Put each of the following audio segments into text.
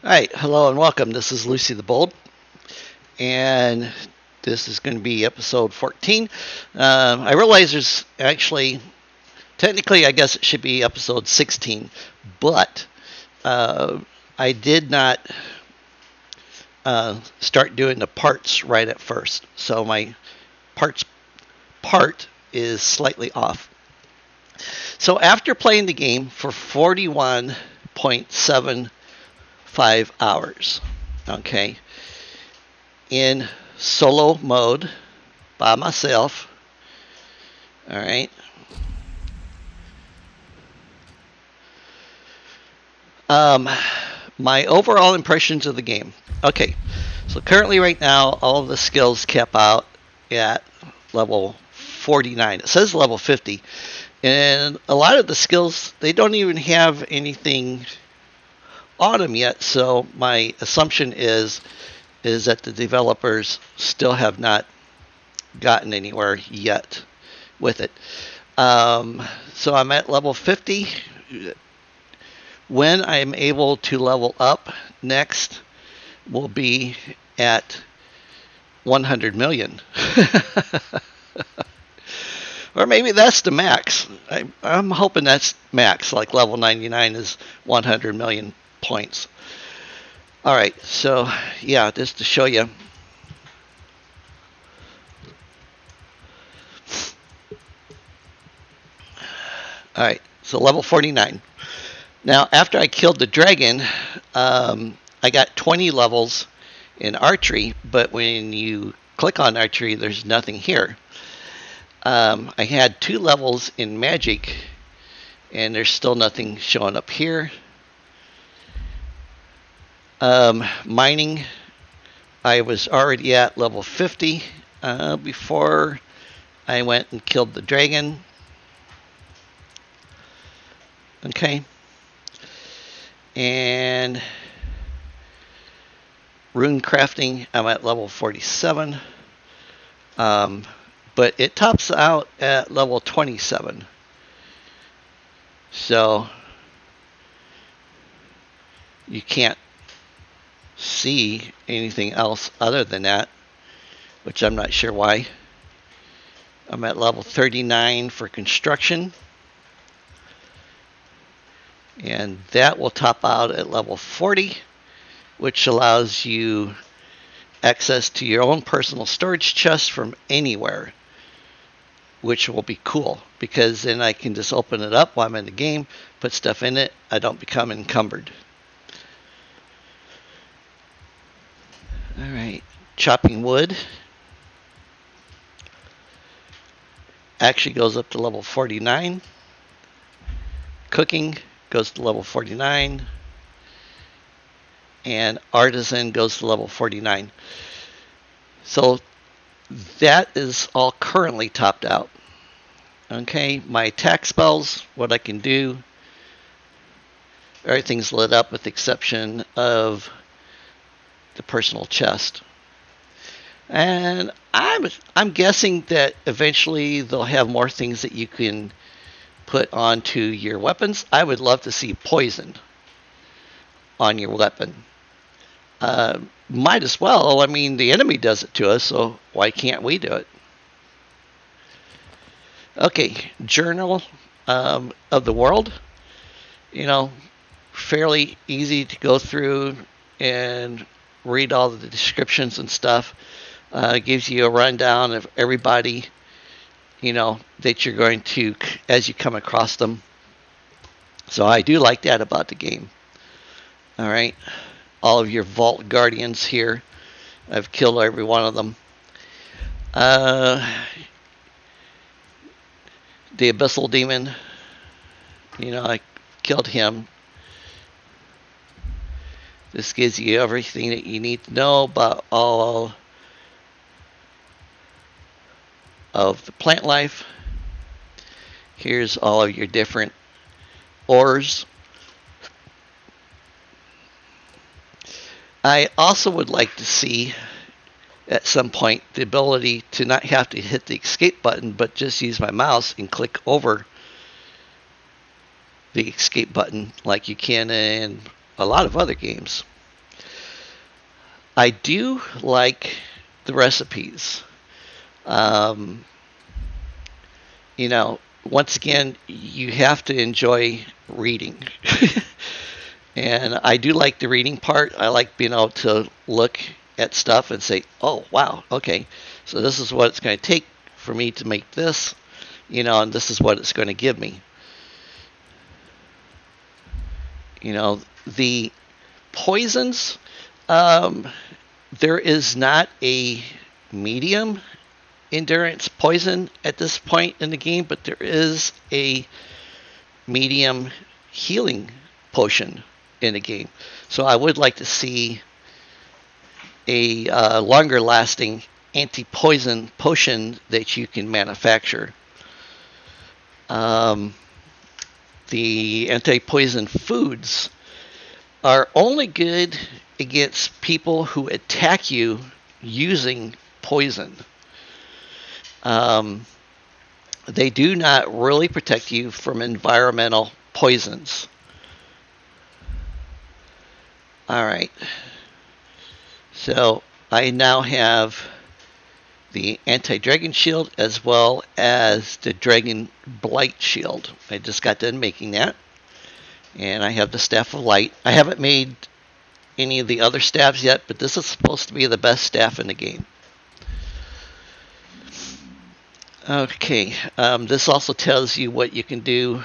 All right, hello and welcome. This is Lucy the Bold, and this is going to be episode 14. I realize there's actually, technically, I guess it should be episode 16, but I did not start doing the parts right at first, so my part is slightly off. So after playing the game for 41.75 hours, okay, in solo mode by myself. All right. My overall impressions of the game. Okay, so currently right now, all of the skills cap out at level 49. It says level 50. And a lot of the skills, they don't even have anything on them yet. So my assumption is that the developers still have not gotten anywhere yet with it. So I'm at level 50. When I'm able to level up next, will be at 100 million. Or maybe that's the max. I'm hoping that's max, like level 99 is 100 million points. All right, so yeah, just to show you. All right, so level 49. Now, after I killed the dragon, I got 20 levels in archery, but when you click on archery, there's nothing here. I had 2 levels in magic, and there's still nothing showing up here. Mining, I was already at level 50 before I went and killed the dragon. Okay. And rune crafting, I'm at level 47. But it tops out at level 27. So you can't see anything else other than that, which I'm not sure why. I'm at level 39 for construction. And that will top out at level 40, which allows you access to your own personal storage chest from anywhere, which will be cool because then I can just open it up while I'm in the game, put stuff in it. I don't become encumbered. All right, chopping wood actually goes up to level 49. Cooking goes to level 49. And artisan goes to level 49. So that is all currently topped out. Okay, my attack spells, what I can do, everything's lit up with the exception of the personal chest. And I'm guessing that eventually they'll have more things that you can put onto your weapons. I would love to see poison on your weapon. Might as well. I mean, the enemy does it to us, so why can't we do it? Okay, journal of the world. You know, fairly easy to go through and read all the descriptions and stuff. It gives you a rundown of everybody, you know, that you're going to, as you come across them. So I do like that about the game. All right. All of your vault guardians here. I've killed every one of them. The abyssal demon, you know, I killed him. This gives you everything that you need to know about all of the plant life. Here's all of your different ores. I also would like to see at some point the ability to not have to hit the escape button, but just use my mouse and click over the escape button like you can in a lot of other games. I do like the recipes. Um, Once again, you have to enjoy reading. And I do like the reading part. I like being able to look at stuff and say, oh, wow, okay, so this is what it's going to take for me to make this, and this is what it's going to give me. The poisons, there is not a medium endurance poison at this point in the game, but there is a medium healing potion in the game. So I would like to see a longer lasting anti-poison potion that you can manufacture. The anti-poison foods are only good against people who attack you using poison. They do not really protect you from environmental poisons. All right. So I now have the anti-dragon shield as well as the dragon blight shield. I just got done making that. And I have the staff of light. I haven't made any of the other staffs yet, but this is supposed to be the best staff in the game. Okay, this also tells you what you can do,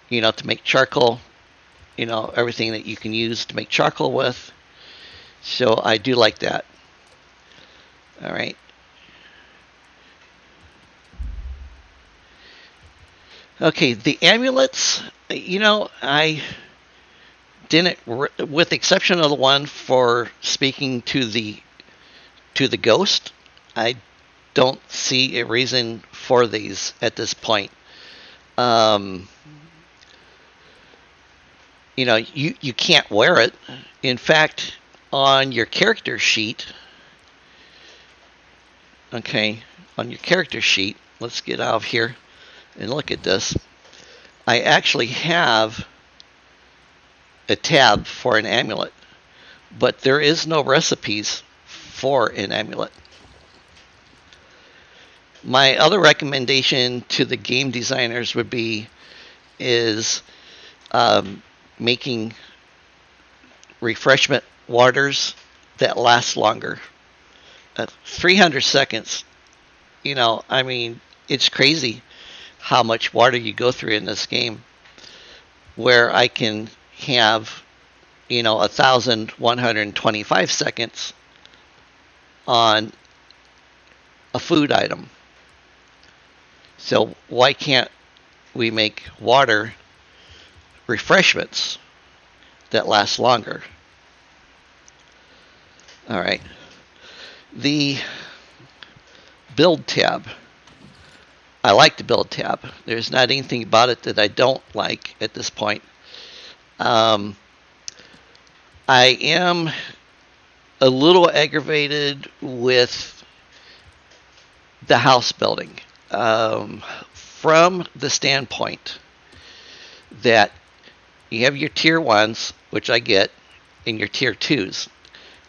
to make charcoal, everything that you can use to make charcoal with. So I do like that. All right. Okay, the amulets, I didn't, with the exception of the one for speaking to the ghost, I don't see a reason for these at this point. You can't wear it. In fact, on your character sheet, let's get out of here and look at this. I actually have a tab for an amulet, but there is no recipes for an amulet. My other recommendation to the game designers would be making refreshment waters that last longer. 300 seconds, it's crazy how much water you go through in this game, where I can have 1,125 seconds on a food item. So why can't we make water refreshments that last longer? All right. The build tab. I like the build tab. There's not anything about it that I don't like at this point. I am a little aggravated with the house building. From the standpoint that you have your tier 1s, which I get, and your tier 2s.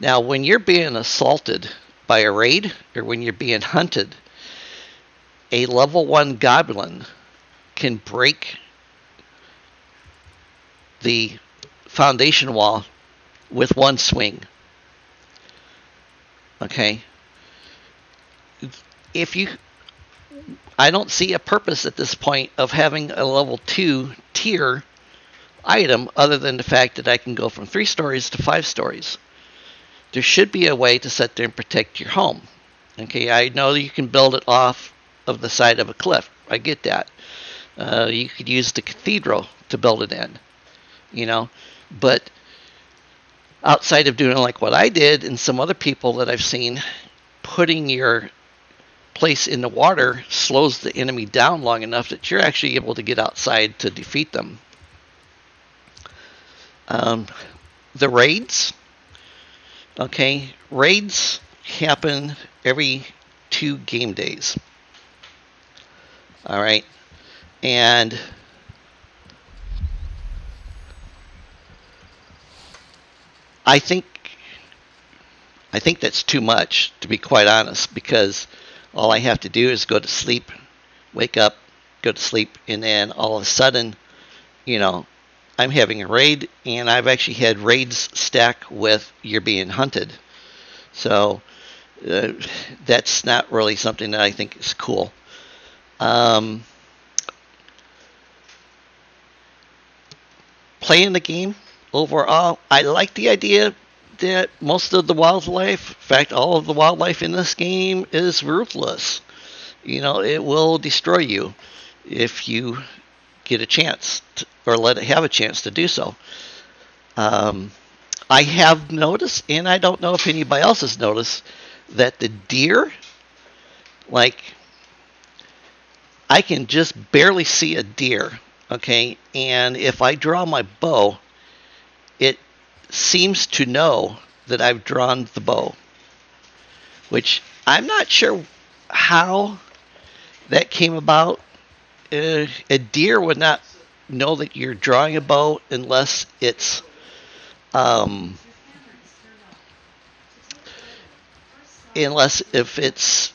Now, when you're being assaulted by a raid, or when you're being hunted, a level 1 goblin can break the foundation wall with one swing. Okay? I don't see a purpose at this point of having a level 2 tier item other than the fact that I can go from 3 stories to 5 stories. There should be a way to sit there and protect your home. Okay, I know you can build it off of the side of a cliff. I get that. You could use the cathedral to build it in, but outside of doing like what I did and some other people that I've seen, putting your place in the water slows the enemy down long enough that you're actually able to get outside to defeat them. The raids. Okay, raids happen every 2 game days. All right, and I think I think that's too much, to be quite honest, because all I have to do is go to sleep, wake up, go to sleep, and then all of a sudden, you know, I'm having a raid, and I've actually had raids stack with you're being hunted. So that's not really something that I think is cool. Playing the game overall, I like the idea that most of the wildlife, in fact, all of the wildlife in this game is ruthless. You know, it will destroy you if you get a chance to, or let it have a chance to do so. I have noticed, and I don't know if anybody else has noticed, that the deer, like, I can just barely see a deer, okay? And if I draw my bow, it seems to know that I've drawn the bow, which I'm not sure how that came about. A deer would not know that you're drawing a bow unless it's unless if it's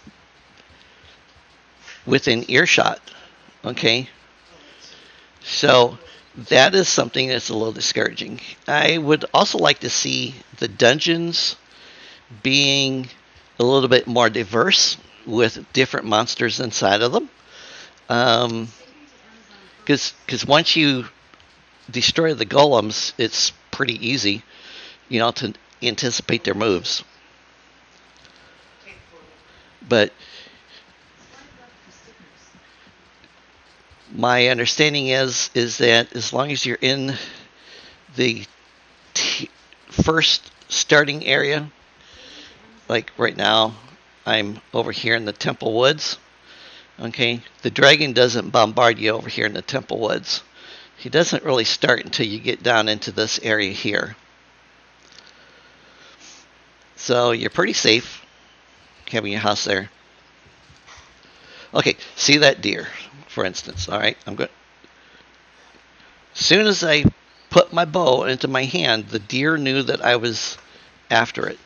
within earshot. Okay, so that is something that's a little discouraging. I would also like to see the dungeons being a little bit more diverse with different monsters inside of them. Because once you destroy the golems, it's pretty easy, you know, to anticipate their moves. But my understanding is that as long as you're in the first starting area, like right now, I'm over here in the Temple Woods. Okay, the dragon doesn't bombard you over here in the Temple Woods. He doesn't really start until you get down into this area here. So you're pretty safe having your house there. Okay, see that deer, for instance. All right, I'm good. As soon as I put my bow into my hand, the deer knew that I was after it.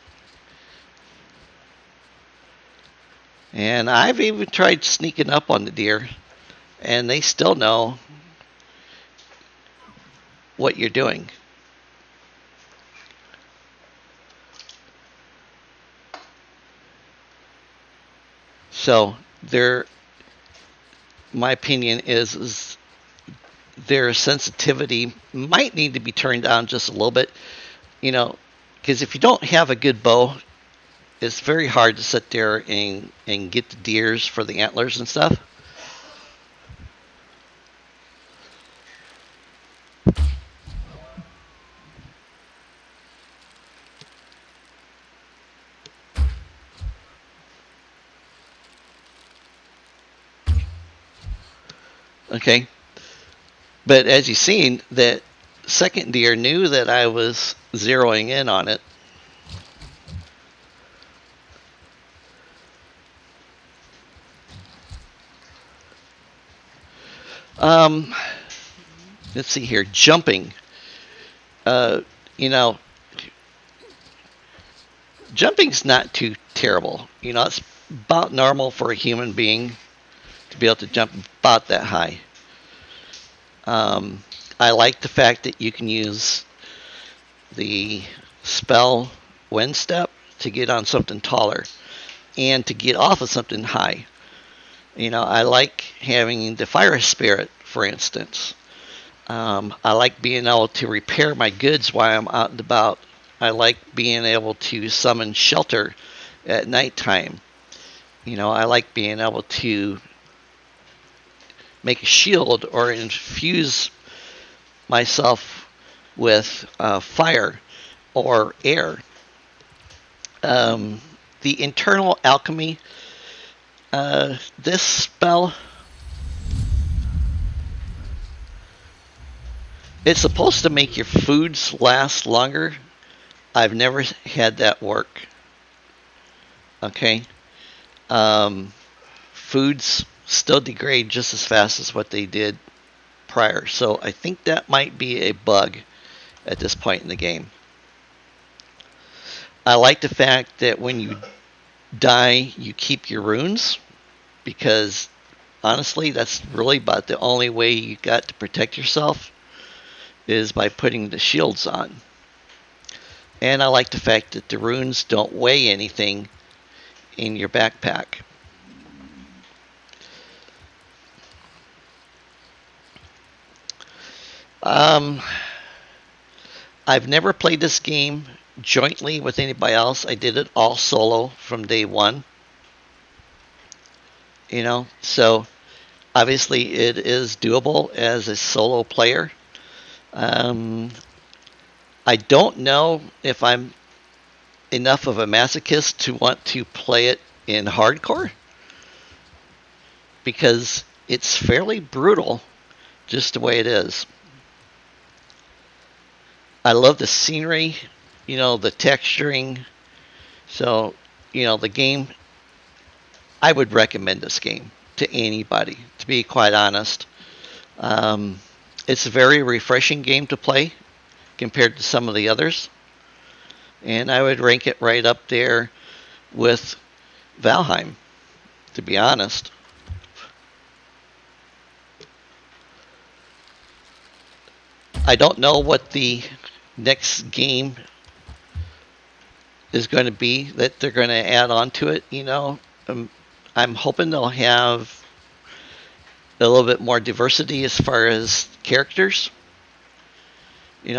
And I've even tried sneaking up on the deer, and they still know what you're doing. So my opinion is their sensitivity might need to be turned down just a little bit, you know, because if you don't have a good bow, it's very hard to sit there and get the deers for the antlers and stuff. Okay, but as you've seen, that second deer knew that I was zeroing in on it. Let's see here. Jumping. You know, jumping's not too terrible. You know, it's about normal for a human being to be able to jump about that high. I like the fact that you can use the spell wind step to get on something taller and to get off of something high. You know, I like having the fire spirit, for instance. I like being able to repair my goods while I'm out and about. I like being able to summon shelter at nighttime. You know, I like being able to make a shield or infuse myself with fire or air. The internal alchemy, this spell, it's supposed to make your foods last longer. I've never had that work. Okay. Foods still degrade just as fast as what they did prior. So I think that might be a bug at this point in the game. I like the fact that when you die, you keep your runes, because honestly, that's really about the only way you got to protect yourself is by putting the shields on. And I like the fact that the runes don't weigh anything in your backpack. Um, I've never played this game jointly with anybody else. I did it all solo from day one. So obviously it is doable as a solo player. I don't know if I'm enough of a masochist to want to play it in hardcore, because it's fairly brutal just the way it is. I love the scenery, the texturing. So, the game, I would recommend this game to anybody, to be quite honest. It's a very refreshing game to play compared to some of the others. And I would rank it right up there with Valheim, to be honest. I don't know what the next game is going to be that they're going to add on to it. I'm hoping they'll have a little bit more diversity as far as characters.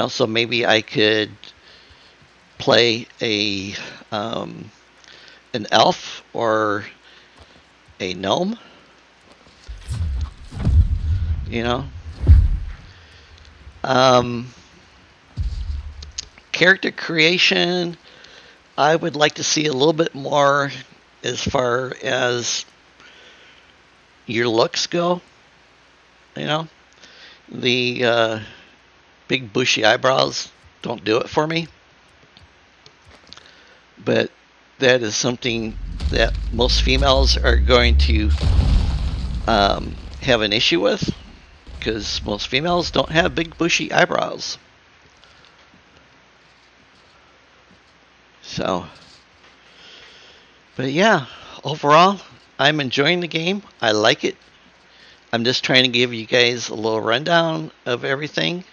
So maybe I could play an elf or a gnome. Character creation, I would like to see a little bit more as far as your looks go. The big bushy eyebrows don't do it for me. But that is something that most females are going to have an issue with, because most females don't have big bushy eyebrows. So, but yeah, overall, I'm enjoying the game. I like it. I'm just trying to give you guys a little rundown of everything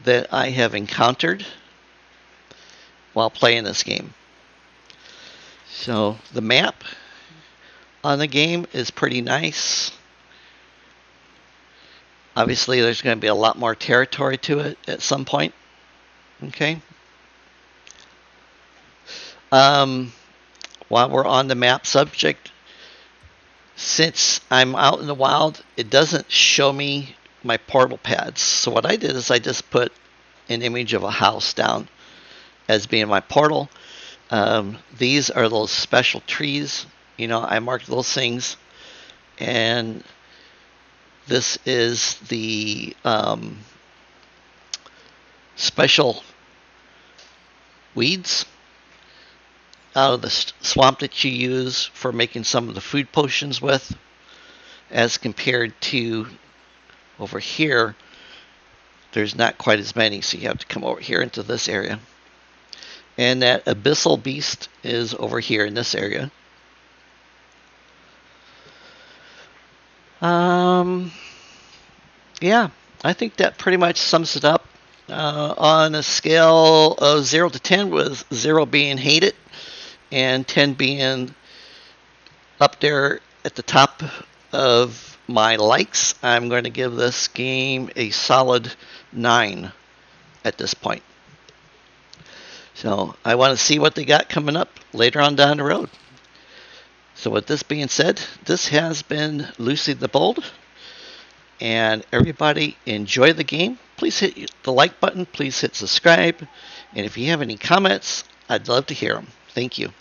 that I have encountered while playing this game. So the map on the game is pretty nice. Obviously, there's going to be a lot more territory to it at some point. Okay. While we're on the map subject, since I'm out in the wild, it doesn't show me my portal pads. So what I did is I just put an image of a house down as being my portal. These are those special trees. I marked those things. And this is the special weeds out of the swamp that you use for making some of the food potions with, as compared to over here, there's not quite as many, so you have to come over here into this area. And that abyssal beast is over here in this area. Yeah, I think that pretty much sums it up. On a scale of 0 to 10, with 0 being hate it and 10 being up there at the top of my likes, I'm going to give this game a solid 9 at this point. So I want to see what they got coming up later on down the road. So with this being said, this has been Lucy the Bold. And everybody, enjoy the game. Please hit the like button. Please hit subscribe. And if you have any comments, I'd love to hear them. Thank you.